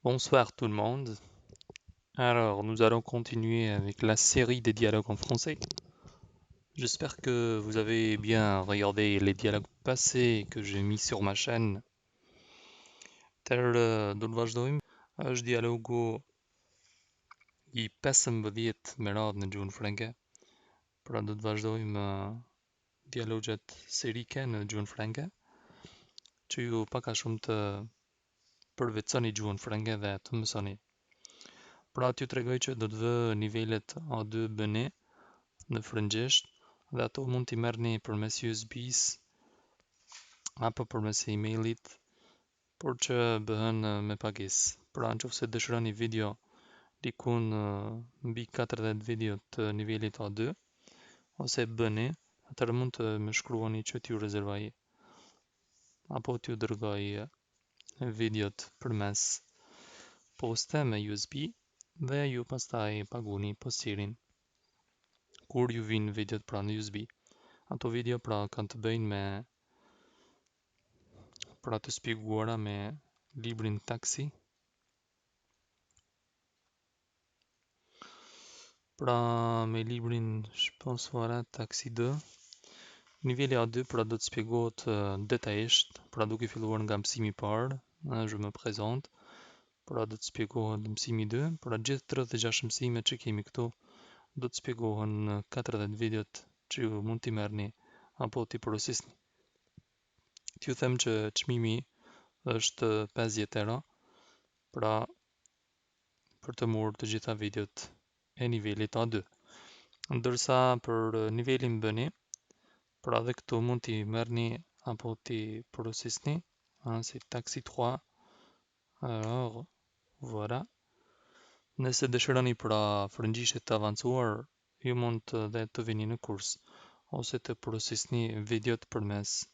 Bonsoir tout le monde. Alors, nous allons continuer avec la série des dialogues en français. J'espère que vous avez bien regardé les dialogues passés que j'ai mis sur ma chaîne. Dolvajdoim, je dialogo I pasambadiet melad na June Franka. Pra do të vazhdojmë dialogjet serike në gjuhën franke, që ju pak a shumë të përvetsoni gjuhën franke dhe të mësoni. Pra t'ju tregoj që do të vë nivelet A2 bëni në frëngjisht dhe ato mund t'i merrni përmes USB-s apo përmes emailit, por që bëhen me pagesë. Pra nëse dëshironi video diku mbi 40 video të nivelit A2 ose bëni, atëherë mund të më shkruani që t'ju rezervoj apo t'ju dërgoj videot përmes poste me USB dhe ju pastaj paguni postirin kur ju vinë videot pra në USB. Ato video pra kanë të bëjnë me pra të shpjeguara me librin Taksi. Pra me librin shpensuara Taksi 2. Niveli A2 pra do të shpjegohet detajisht, pra duke filluar nga mësimi i parë, je me prezant, pra do të shpjegohet mësimi 2, pra gjithë 36 mësimet që kemi këtu do të shpjegohen në 40 videot që ju mund t'i merrni apo t'i porosisni. T'ju them që çmimi është 50 euro, pra për të marrë të gjitha videot e nivelit A2. Ndërsa për nivelin bëni, pra dhe këtu mund t'i merrni apo t'i porosisni, si Taksi 3. Alors, voilà. Nëse dëshironi pra frëngjishe të avancuar, ju mund dhe të vini në kurs ose të porosisni videot përmes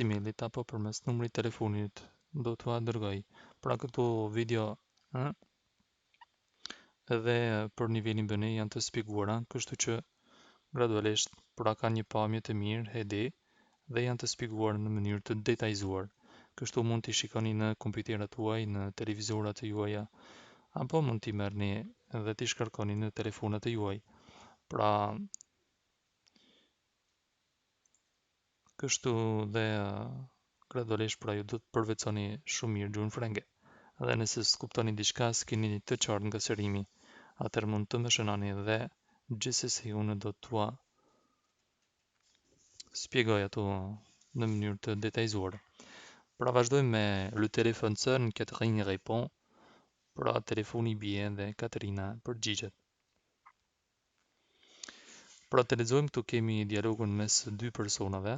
emailit apo përmes numrit telefonit do t'ua dërgoj. Pra këto video edhe për nivelin bëni janë të shpjeguara, kështu që gradualisht pra kanë një pamje të mirë HD dhe janë të shpjeguar në mënyrë të detajzuar. Kështu mund t'i shikoni në kompjuterat tuaj, në televizorat e juaja, apo mund t'i merrni dhe t'i shkarkoni në telefonat e juaj. Pra kështu dhe gradualisht pra ju do të përvetsoni shumë mirë gjuhën frënge. Dhe nëse s'kuptoni diçka, s'keni të qartë nga shërimi, atëherë mund të më shënoni dhe gjithsesi unë do t'ua shpjegoj ato në mënyrë të detajzuar. Pra vazhdojmë me le téléphone sonne, Catherine répond. Pra telefoni bie dhe Katerina përgjigjet. Pra të lexojmë këtu kemi dialogun mes dy personave,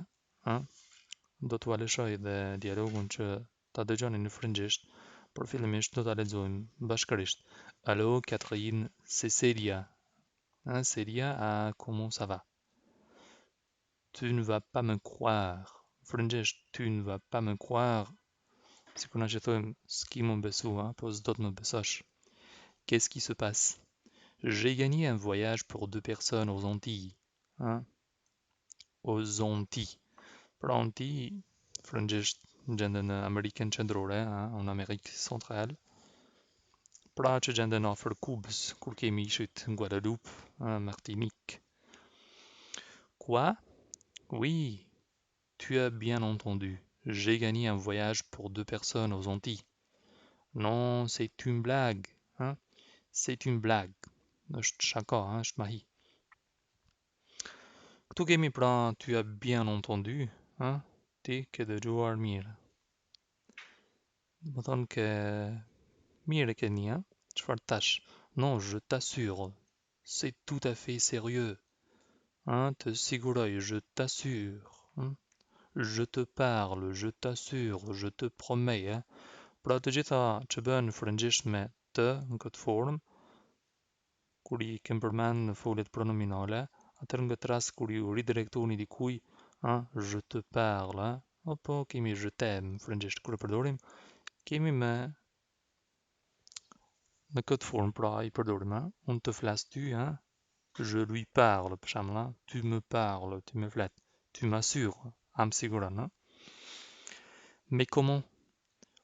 do t'ua lëshoj dhe dialogun që ta dëgjoni në frëngjisht, por fillimisht do ta lexojmë bashkërisht. Allô Catherine, c'est Célia. Célia, comment ça va? Tu ne vas pas me croire. Frëngjisht, tu ne vas pas me croire. Sikur na që thojmë s'ki më besu, po s'do të më besosh. Qu'est-ce qui se passe? J'ai gagné un voyage pour 2 personnes aux Antilles. Aux Antilles. Pra Antilles, frëngjisht gjenden në Amerikën Qendrore, në Amerikë Centrale. Pra që gjenden afër Kubës, kur kemi ishit Guadeloupe, Martinique. Quoi? Oui, tu as bien entendu. J'ai gagné un voyage pour 2 personnes aux Antilles. Non, c'est une blague. C'est une blague. është shaka, është mahi. Këtu kemi pra tu as bien entendu, ti ke dëgjuar mirë. Më thonë ke mirë ke një, çfarë tash? Non, je t'assure, c'est tout à fait sérieux. Të siguroj, je t'assure. Je te parle, je t'assure, je te promets. Pra të gjitha që bëhen në frëngjisht me të në këtë formë, kur i kem përmend në foljet pronominale, atëherë në këtë rast kur ju redirektoni dikuj, je te parle, apo kemi je t'aime frëngjisht kur e përdorim, kemi me në këtë formë pra i përdorim, unë të flas ty, je lui parle për shembull, tu me parles, tu me flet, tu m'assures, am siguron, Mais comment?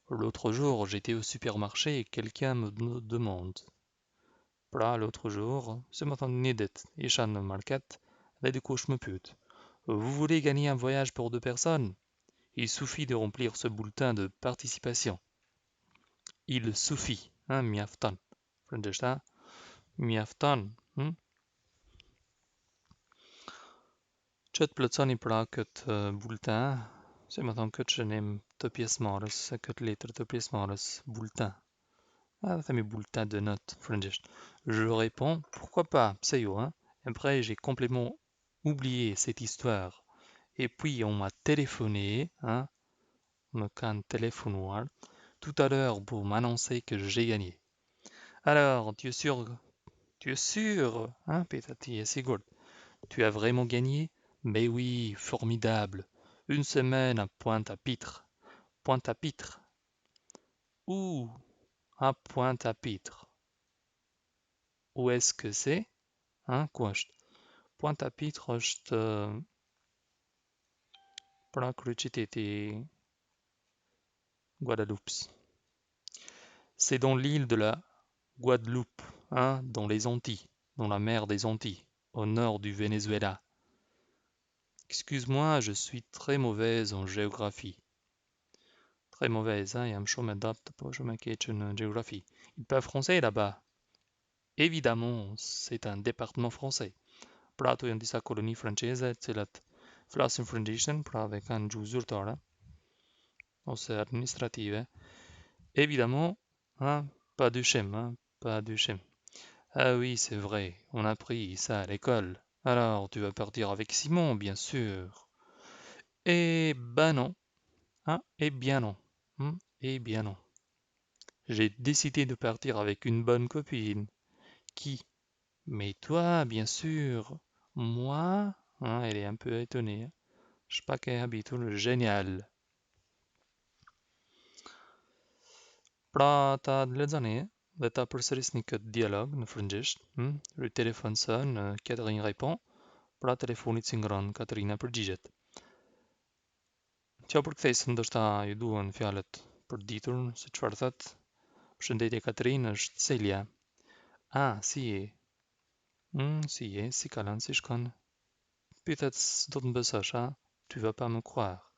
L'autre jour, j'étais au supermarché et quelqu'un me demande. L'autre jour, ce matin nedet, ishan market, là du coup je me pute. Vous voulez gagner un voyage pour 2 personnes? Il suffit de remplir ce bulletin de participation. Il suffit, hein, miaftan. Verstehst du? Miaftan, Chet plățani praket bulletin, c'est maintenant que je n'aime te pièces mares, que lettres de pièces mares, bulletin. Ah, ça mes bulletin de notes, French. Je réponds, pourquoi pas, pseyo, hein. Après, j'ai complètement oublié cette histoire. Et puis, on m'a téléphoné, hein, me can téléphonoir, tout à l'heure pour m'annoncer que j'ai gagné. Alors, tu es sûr, hein, Petati et Sigurd, tu as vraiment gagné? Mais oui, formidable. Une semaine à Pointe-à-Pitre. Pointe-à-Pitre. Où? À Pointe-à-Pitre. Où est-ce que c'est? Hein, quoi? Pointe-à-Pitre, je te... Guadeloupe. C'est dans l'île de la Guadeloupe, hein, dans les Antilles, dans la mer des Antilles, au nord du Venezuela. Excuse-moi, je suis très mauvaise en géographie. Très mauvaise, hein, et je m'adapte pas, je m'inquiète en géographie. Ils parlent français là-bas. Évidemment, c'est un département français. Prato in dessa colonie francese till att Flassenfoundation avec un giusurtara, c'est administrative. Évidemment, hein, pas de chem, hein, pas de chem. Ah oui, c'est vrai, on a appris ça à l'école. Alors, tu vas partir avec Simon, bien sûr. Eh ben non, hein, eh bien non, eh bien non. J'ai décidé de partir avec une bonne copine. Qui? Mais toi, bien sûr. Moi? Hein, elle est un peu étonnée, hein. Je sais pas qu'elle habite génial. Pra ta le années, de ta përsërisni këtë dialog në frëngjisht, le téléphone sonne, Catherine répond, pra telefoni cingron, Katerina përgjigjet. Që përkthej se ndoshta ju duhen fjalët për ditur se çfarë thot. Përshëndetje Katerina, është Celia. Ah, si je? Si je, si kalon, si shkon? Pyethet s'do të m'besosh, ha? Tu vas pas me croire.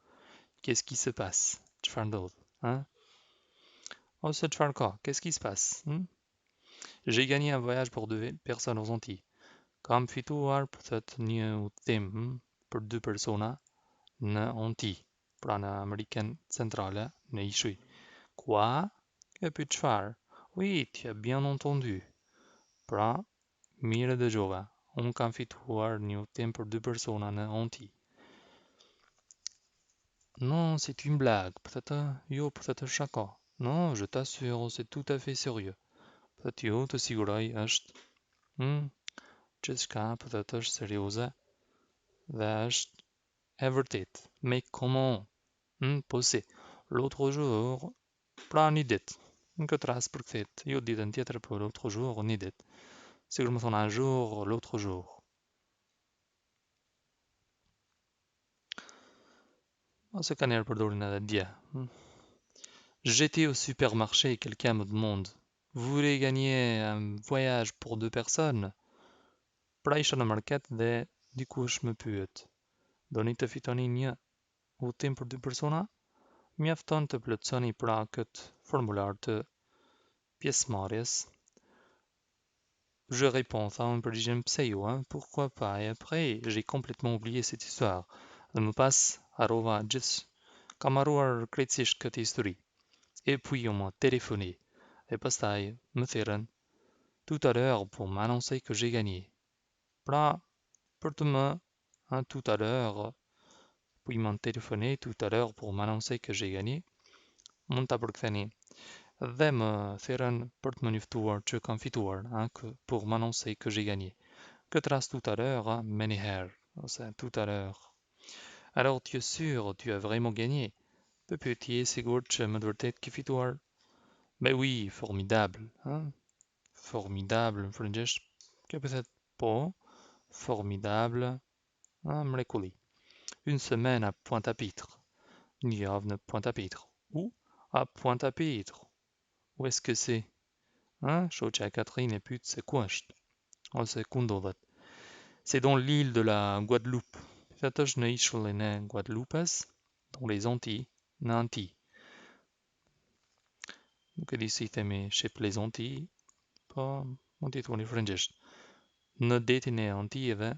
Qu'est-ce qui se passe? Çfarë ndodh, hein? Ose çfarë ka? Qu'est-ce qui se passe? J'ai gagné un voyage pour 2 personnes aux Antilles. Kam fituar thot një udhtim për 2 persona në Antilles, pra në Amerikën Centrale, në Ishuj. Quoi? E pyet çfarë? Oui, tu as bien entendu. Pra, mirë e dëgjova. Unë kam fituar një udhtim për 2 persona në Antilles. Non, c'est une blague. Peut-être, yo, peut-être shaka. Non, je t'assure, c'est tout à fait sérieux. Peut-être jo, të siguroj, është, gjithçka peut-être është serioze dhe është e vërtet. Mais comment? Po si, l'autre jour, pra një ditë, në këtë rast përkthehet, jo ditën tjetër, por l'autre jour, një ditë. Sikur më thonë un jour, l'autre jour. Ose kanë njerë përdorin edhe dje. J'étais au supermarché et quelqu'un me demande, vous voulez gagner un voyage pour 2 personnes? Pra isha në market dhe dikush më pyet, doni të fitoni një udhtim për 2 persona? Mjafton të plotësoni pra këtë formular të pjesëmarrjes. Je réponds, tha unë përgjigjem pse jo, hein? Pourquoi pas? Et après, j'ai complètement oublié cette histoire. Dhe më pas harrova kam harruar krejtësisht këtë histori. Et puis on m'a téléphoné. Et pastaj më thirrën tout à l'heure pour m'annoncer que j'ai gagné. Pra, për të më, hein, tout à l'heure, puis ils m'ont téléphoné tout à l'heure pour m'annoncer que j'ai gagné. Mund ta përktheni. Dhe më thirrën për të më njoftuar që kam fituar, hein, pour m'annoncer que j'ai gagné. Këtë rast tout à l'heure, hein, me njëherë, ose tout à l'heure. Alors tu es sûr, tu as vraiment gagné? Peut-être tu es sigurt që më të vërtet ke fituar? Ben oui, formidable, hein? Formidable në frëngjisht. Kjo pëthet po, formidable, hein, mrekulli. Une semaine à Pointe-à-Pitre. një javë në Pointe-à-Pitre. Où? À Pointe-à-Pitre. Où est-ce que c'est? Hein? Shoqja e Catherine e pyet se ku është. Ose ku ndodhet. C'est dans l'île de la Guadeloupe. Pyet është në ishullin e Guadeloupes, dans les Antilles, në Anti. Nuk e di si i themi shqip les Antilles, po mund t'i thoni frëngjisht. Në detin e Antilleve,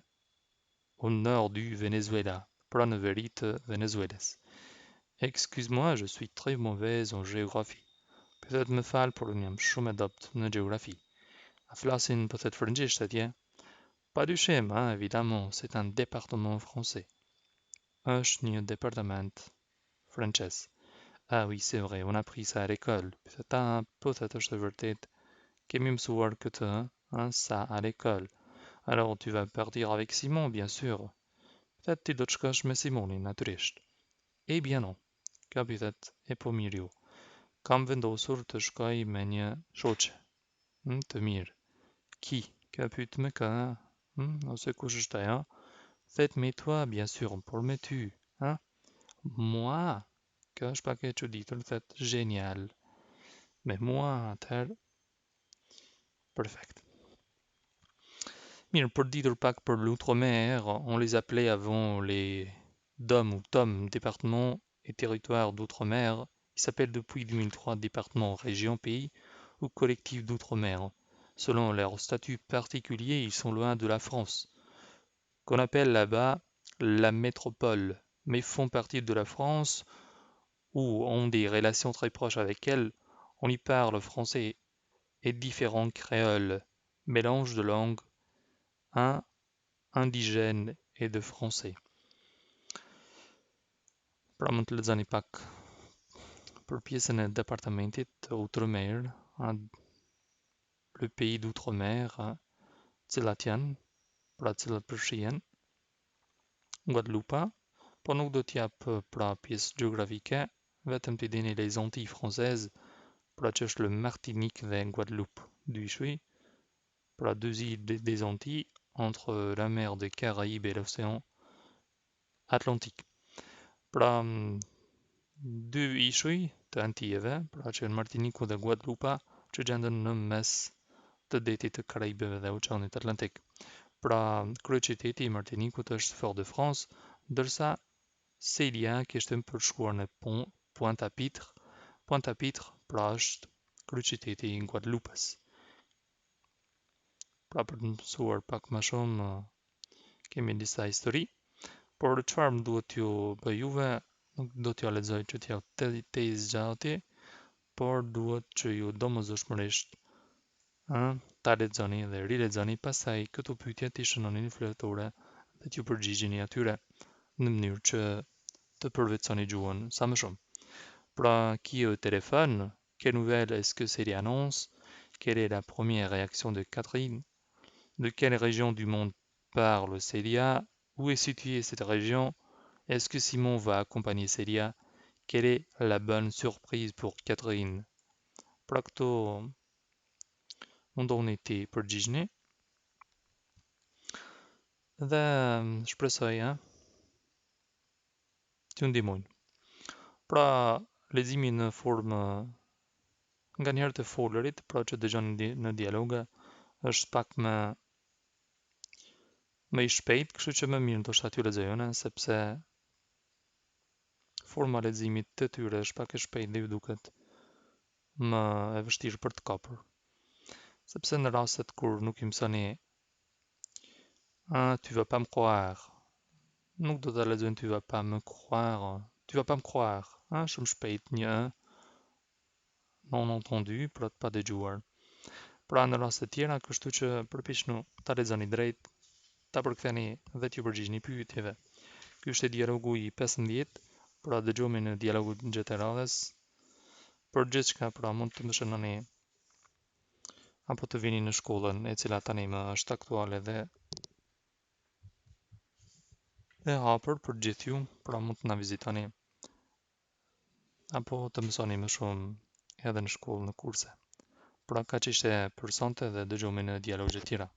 au nord du Venezuela, pra në veri të Venezuelës. Excuse-moi, je suis très mauvaise en géographie. Pyet më fal, por unë jam shumë e dopt në gjeografi. A flasin peut-être frëngjisht atje? Pas dyshim, hein, évidemment, c'est un département français. Është një departement francez. Ah oui, c'est vrai, on a appris ça à l'école. Peut-être është e vërtet. Kemi mësuar këtë, hein, ça à l'école. Alors tu vas partir avec Simon, bien sûr. Peut-être ti do të shkosh me Simonin, natyrisht. Eh bien non, ka pyet e po mirë ju. Kam vendosur të shkoj me një shoqe. Të mirë. Qui? Ka pyet me kë? Ose kush është ajo? Faites mais toi, bien sûr, por me ty. Hein? Moi? Kjo është pak e çuditur, thet génial. Mais moi, atëherë, perfect. Mirë, për ditur pak për l'outre-mer, on les appelait avant les DOM ou TOM, départements et territoires d'outre-mer. Ils s'appellent depuis 2003 départements, régions, pays ou collectifs d'outre-mer. Selon leur statut particulier, ils sont loin de la France, qu'on appelle là-bas la métropole, mais font partie de la France ou ont des relations très proches avec elle. On y parle français et différents créoles, mélange de langues indigènes et de français. Pra mund të lexoni pak për pjesën e departamentit të Outremer, le pays d'Outremer, cilat janë, pra cilat përfshihen Guadeloupe, po nuk do t'jap pra pjesë gjeografike, vetëm t'i dini les Antilles françaises, pra që është le Martinique dhe Guadeloupe, dy ishuj, pra deux îles des Antilles, entre la mer des Caraïbes et l'océan Atlantique. Pra dy ishuj të Antijeve, pra që në Martiniku dhe Guadeloupa, që gjenden në mes të detit të Karajbeve dhe Oqeanit Atlantik. Pra kryeqyteti i Martinikut është Fort-de-France, ndërsa Celia kishte përshkruar në Pointe-à-Pitre. Pointe-à-Pitre, pra është kryeqyteti i Guadeloupes. Pra për të mësuar pak më shumë, kemi disa histori, por çfarë më duhet t'ju bëj juve, nuk do t'ju lexoj që t'ja te i zgjati, por duhet që ju domosdoshmërisht ta lexoni dhe rilexoni, pastaj këto pyetje t'i shënonin në fletore dhe t'ju përgjigjeni atyre në mënyrë që të përvetsoni gjuhën sa më shumë. Pra, qui est au téléphone? Quelle nouvelle est-ce que c'est l'annonce? Quelle est la première réaction de Catherine? De quelle région du monde parle Célia? Où est située cette région? Est-ce que Simon va accompagner Célia? Quelle est la bonne surprise pour Catherine? Pra këto mundohuni ti përgjigjni dhe shpresoj t'ju ndihmojnë. Pra leximi në formë nga njëherë të folërit, pra që dëgjoni në dialoga, është pak më i shpejt, kështu që më mirë ndoshta t'ju lexojoni, sepse forma e leximit të tyre është pak e shpejtë dhe ju duket më e vështirë për të kapur. Sepse në rastet kur nuk i mësoni tu vas pas me croire, nuk do ta lexojnë tu vas pas me croire, tu vas pas me croire, shumë shpejt një non entendu për të pa dëgjuar. Pra në raste tjera, kështu që përpiqnu ta lexoni drejt, ta përktheni dhe t'ju përgjigjni pyetjeve. Ky është dialogu i 15, pra dëgjojmë në dialogun gjatë radhës. Për gjithçka, pra mund të më shënoni apo të vini në shkollën e cila tani më është aktuale dhe e hapur për gjithë ju, pra mund të na vizitoni apo të mësoni më shumë edhe në shkollë në kurse. Pra kaq ishte për sonte dhe dëgjojmë në dialogje tjera.